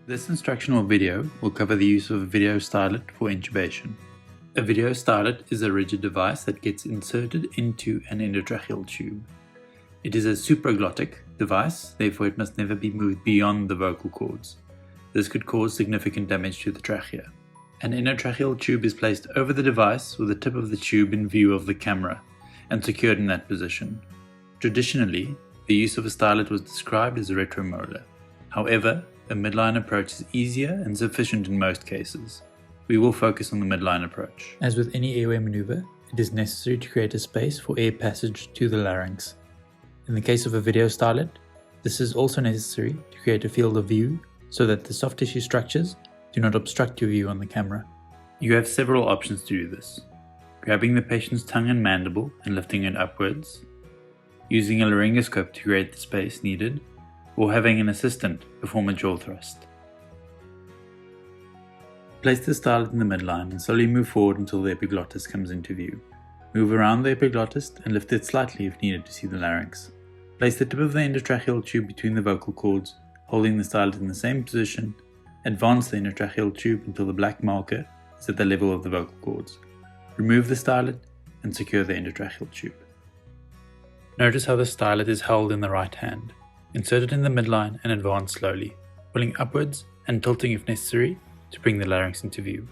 This instructional video will cover the use of a video stylet for intubation. A video stylet is a rigid device that gets inserted into an endotracheal tube. It is a supraglottic device, therefore it must never be moved beyond the vocal cords. This could cause significant damage to the trachea. An endotracheal tube is placed over the device with the tip of the tube in view of the camera and secured in that position. Traditionally, the use of a stylet was described as retromolar. However, a midline approach is easier and sufficient in most cases. We will focus on the midline approach. As with any airway maneuver, it is necessary to create a space for air passage to the larynx. In the case of a video stylet, this is also necessary to create a field of view so that the soft tissue structures do not obstruct your view on the camera. You have several options to do this: grabbing the patient's tongue and mandible and lifting it upwards, using a laryngoscope to create the space needed, or having an assistant perform a jaw thrust. Place the stylet in the midline and slowly move forward until the epiglottis comes into view. Move around the epiglottis and lift it slightly if needed to see the larynx. Place the tip of the endotracheal tube between the vocal cords, holding the stylet in the same position. Advance the endotracheal tube until the black marker is at the level of the vocal cords. Remove the stylet and secure the endotracheal tube. Notice how the stylet is held in the right hand. Insert it in the midline and advance slowly, pulling upwards and tilting if necessary to bring the larynx into view.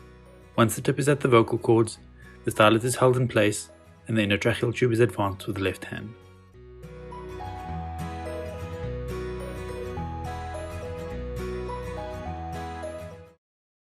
Once the tip is at the vocal cords, the stylet is held in place and the endotracheal tube is advanced with the left hand.